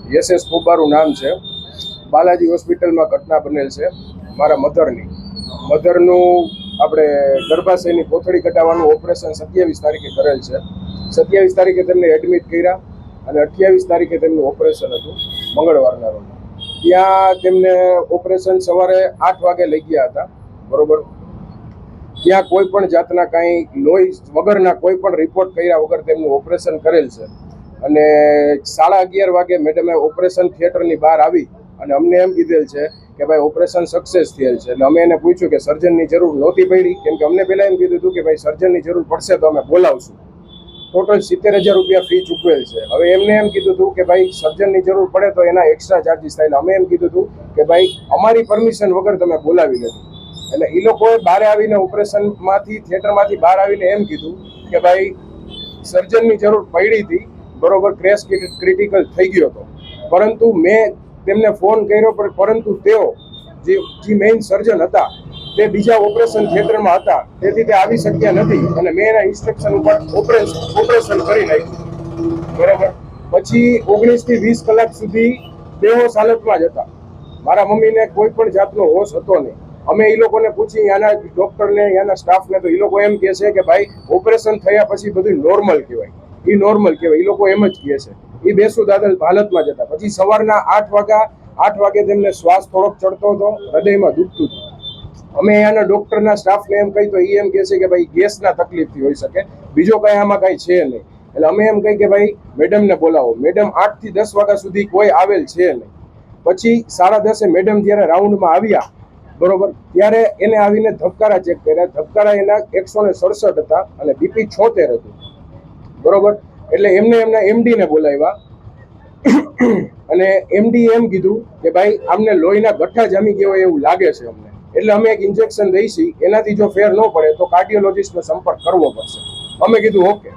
SS પોબારું નામ છે. બાલાજી હોસ્પિટલમાં ઘટના બનેલ છે. મારા મધરનું આપણે ગર્ભાશયની કોથળી કઢાવવાનું ઓપરેશન 27 તારીખે કરેલ છે. 27 તારીખે તેમને એડમિટ કર્યા અને 28 તારીખે તેમનું ઓપરેશન હતું મંગળવારના રોજ. ત્યાં તેમને ઓપરેશન સવારે 8 વાગે લઈ ગયા હતા. બરોબર. ત્યાં કોઈ પણ જાતના કાંઈ લોહી વગરના કોઈ પણ રિપોર્ટ કર્યા વગર તેમનું ઓપરેશન કરેલ છે. અને 11:30 વાગે મેડમે ઓપરેશન થિયેટરની બહાર આવી અને અમને એમ કીધેલ છે કે ભાઈ ઓપરેશન સક્સેસ થયેલ છે. એટલે અમે એને પૂછ્યું કે સર્જનની જરૂર નહોતી પડી, કેમ કે અમને પહેલાં એમ કીધું હતું કે ભાઈ સર્જનની જરૂર પડશે તો અમે બોલાવશું. ટોટલ 70,000 રૂપિયા ફી ચૂકવેલ છે. હવે એમને એમ કીધું હતું કે ભાઈ સર્જનની જરૂર પડે તો એના એક્સ્ટ્રા ચાર્જીસ થાય. એટલે અમે એમ કીધું હતું કે ભાઈ અમારી પરમિશન વગર તમે બોલાવી લેજો. એટલે એ લોકોએ બહાર આવીને ઓપરેશનમાંથી થિયેટરમાંથી બહાર આવીને એમ કીધું કે ભાઈ સર્જનની જરૂર પડી હતી, બરોબર, ક્રેશ ક્રિટિકલ થઈ ગયો હતો. પરંતુ મેં તેમને ફોન કર્યો, પરંતુ તેઓ જે મેઇન સર્જન હતા તે બીજા ઓપરેશન થિયેટરમાં હતા, તેથી તે આવી શક્યા નથી અને મેં એના ઇન્સ્ટ્રક્શન ઉપર ઓપરેશન કરી નાખ્યું. બરોબર. પછી 19 થી 20 કલાક સુધી બેહોશ હાલતમાં જ હતા. મારા મમ્મીને કોઈ પણ જાતનો હોશ હતો નહીં. અમે એ લોકોને પૂછી, ત્યાંના ડોક્ટરને, ત્યાંના સ્ટાફને, તો એ લોકો એમ કહે છે કે ભાઈ ઓપરેશન થયા પછી બધું નોર્મલ કહેવાય. એ નોર્મલ કહેવાય, એ લોકો એમ જ કહે છે. એ બેસુદ હાલતમાં જ હતા. પછી સવારના 8 વાગે તેમને શ્વાસ થોડોક ચડતો હતો, હૃદયમાં દુખતું હતું. અમે અહીંયાના ડોક્ટરના સ્ટાફને એમ કહી તો એ એમ કહે છે કે ભાઈ ગેસના તકલીફથી હોઈ શકે, બીજો કાંઈ આમાં કાંઈ છે નહીં. એટલે અમે એમ કહી કે ભાઈ મેડમને બોલાવો. મેડમ 8 થી 10 વાગ્યા સુધી કોઈ આવેલ છે નહીં. પછી 10:30 મેડમ જ્યારે રાઉન્ડમાં આવ્યા, બરોબર, ત્યારે એને આવીને ધબકારા ચેક કર્યા. ધબકારા એના 167 હતા અને બીપી 76 હતું. બરોબર. એટલે એમના MD ને બોલાવ્યા અને MD એમ કીધું કે ભાઈ આમને લોહીના ગઠ્ઠા જામી ગયા હોય એવું લાગે છે અમને, એટલે અમે એક ઇન્જેક્શન દઈશી, એનાથી જો ફેર ન પડે તો કાર્ડિયોલોજિસ્ટનો સંપર્ક કરવો પડશે. અમે કીધું ઓકે.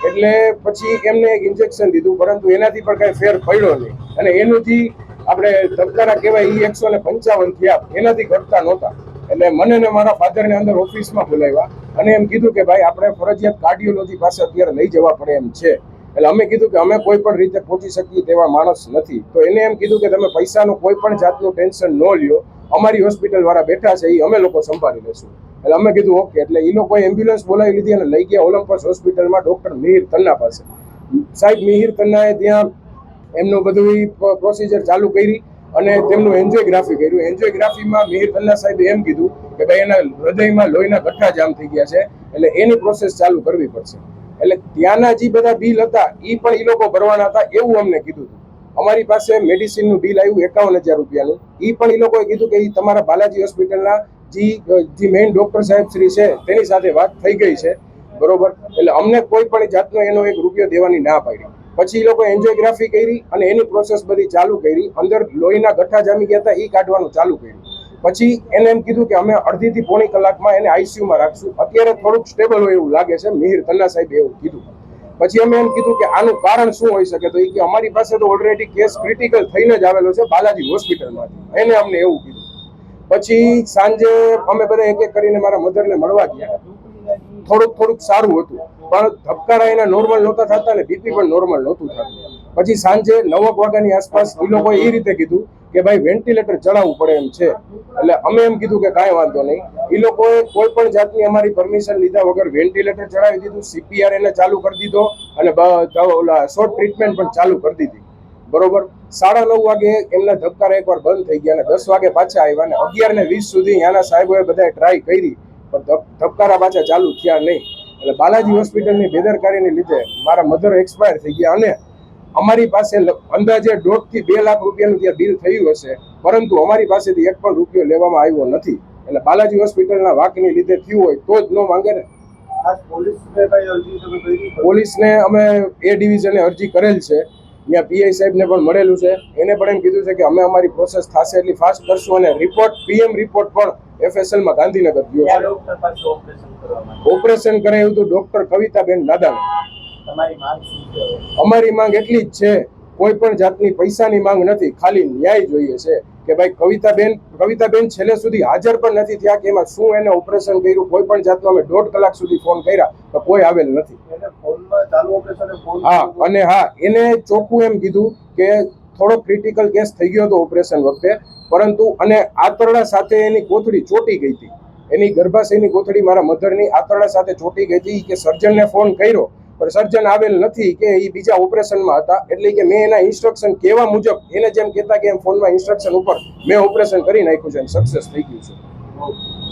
એટલે પછી એમને એક ઇન્જેક્શન દીધું, પરંતુ એનાથી પણ કાંઈ ફેર પડ્યો નહીં. અને એનાથી આપણે ધબકારા કહેવાય એ 155 થયા, એનાથી ઘટતા નહોતા. એટલે મને ને મારા ફાધરને અંદર ઓફિસમાં બોલાવ્યા અને એમ કીધું કે ભાઈ આપણે ફરજિયાત કાર્ડિયોલોજી પાસે અત્યારે લઈ જવા પડે એમ છે. એટલે અમે કીધું કે અમે કોઈ પણ રીતે પહોંચી શકીએ તેવા માણસ નથી. તો એને એમ કીધું કે તમે પૈસાનું કોઈ પણ જાતનું ટેન્શન ન લ્યો, અમારી હોસ્પિટલ વાળા બેઠા છે, એ અમે લોકો સંભાળી લેશું. એટલે અમે કીધું ઓકે. એટલે એ લોકોએ એમ્બ્યુલન્સ બોલાવી લીધી અને લઈ ગયા ઓલિમ્પસ હોસ્પિટલમાં ડૉક્ટર મિહિર તન્ના પાસે. સાહેબ મિહિર તન્નાએ ત્યાં એમનું બધું પ્રોસિજર ચાલુ કરી અને તેમનું એન્જિયોગ્રાફી કર્યું. એન્જિયોગ્રાફીમાં મિહિર તન્ના સાહેબે એમ કીધું કે ભાઈ એના હૃદયમાં લોહીના ગઠ્ઠા જામ થઈ ગયા છે, એટલે એની પ્રોસેસ ચાલુ કરવી પડશે. એટલે ત્યાંના જે બધા બિલ હતા એ પણ એ લોકો ભરવાના હતા એવું અમને કીધું હતું. અમારી પાસે મેડિસિનનું બિલ આવ્યું 51,000 રૂપિયાનું. એ પણ એ લોકોએ કીધું કે એ તમારા બાલાજી હોસ્પિટલના જે મેઇન ડૉક્ટર સાહેબ શ્રી છે તેની સાથે વાત થઈ ગઈ છે, બરોબર. એટલે અમને કોઈ પણ જાતનો એનો 1 રૂપિયો દેવાની ના પાડી. પછી એ લોકોએ એન્જિયોગ્રાફી કરી અને એની પ્રોસેસ બધી ચાલુ કરી. અંદર લોહીના ગઠ્ઠા જામી ગયા હતા એ કાઢવાનું ચાલુ કર્યું. પછી એને એમ કીધું કે અમે અડધી થી પોણી કલાકમાં એને ICUમાં રાખશું, અત્યારે થોડુંક સ્ટેબલ હોય એવું લાગે છે, મિહિર તન્ના સાહેબે એવું કીધું. પછી અમે એમ કીધું કે આનું કારણ શું હોઈ શકે, તો એ કે અમારી પાસે તો ઓલરેડી કેસ ક્રિટિકલ થઈને જ આવેલો છે બાલાજી હોસ્પિટલમાંથી, એને અમને એવું કીધું. પછી સાંજે અમે બધા એક એક કરીને મારા મધરને મળવા ગયા. થોડુંક સારું હતું, પણ ધબકારા એના નોર્મલ નહોતા થતા ને બીપી પણ નોર્મલ નહોતું થતું. પછી સાંજે 9 વાગ્યાની આસપાસ એ લોકોએ એ રીતે કીધું કે ભાઈ વેન્ટિલેટર ચડાવવું પડે એમ છે. એટલે અમે એમ કીધું કે કાંઈ વાંધો નહીં. એ લોકોએ કોઈ પણ જાતની અમારી પરમિશન લીધા વગર વેન્ટિલેટર ચડાવી દીધું, CPR એને ચાલુ કરી દીધો અને શોર્ટ ટ્રીટમેન્ટ પણ ચાલુ કરી દીધી, બરોબર. 9:30 વાગે એમના ધબકારા એકવાર બંધ થઈ ગયા અને 10 વાગે પાછા આવ્યા અને 11:20 સુધી ત્યાંના સાહેબોએ બધાએ ટ્રાય કરી, પણ ધબકારા પાછા ચાલુ થયા નહીં. એટલે બાલાજી હોસ્પિટલની બેદરકારીને લીધે મારા મધર એક્સપાયર થઈ ગયા અને અમારી પાસે અંદાજે 1.5 થી 2 લાખ રૂપિયાનું ત્યાં બિલ થયું હશે, પરંતુ અમારી પાસેથી 1 પણ રૂપિયો લેવામાં આવ્યો નથી. એટલે બાલાજી હોસ્પિટલના વાંકની લીધે થયું હોય તો જ ન માંગે ને. પોલીસને અમે A ડિવિઝને અરજી કરેલ છે, ત્યાં PI સાહેબને પણ મળેલું છે. એને પણ એમ કીધું છે કે અમે અમારી પ્રોસેસ થશે એટલી ફાસ્ટ કરશું અને PM રિપોર્ટ પણ FSLમાં ગાંધીનગર ગયો છે. ઓપરેશન કરાયું હતું ડૉક્ટર કવિતાબેન નાદાણી. અમારી માંગ એટલી જ છે, કોઈ પણ જાતની પૈસાની માંગ નથી, ખાલી ન્યાય જોઈએ છે કે ભાઈ કવિતાબેન છેલ્લે સુધી હાજર પણ નથી થયા કે એમાં શું એને ઓપરેશન કર્યું. કોઈ પણ જાતનો અમે 1.5 કલાક સુધી ફોન કર્યા તો કોઈ આવેલ નથી. હા, અને હા, એને ચોખ્ખું એમ કીધું કે થોડો ક્રિટિકલ કેસ થઈ ગયો હતો ઓપરેશન વખતે, પરંતુ અને આંતરડા સાથે એની કોથળી ચોંટી ગઈ હતી. એની ગર્ભાશયની કોથળી મારા મધરની આંતરડા સાથે ચોંટી ગઈ હતી કે સર્જનને ફોન કર્યો પણ સર્જન આવેલ નથી કે એ બીજા ઓપરેશનમાં હતા. એટલે કે મેં એના ઇન્સ્ટ્રક્શન કહેવા મુજબ એને જેમ કહેતા કે એમ ફોનમાં ઇન્સ્ટ્રક્શન ઉપર મેં ઓપરેશન કરી નાખ્યું છે અને સક્સેસ થઈ ગયું છે.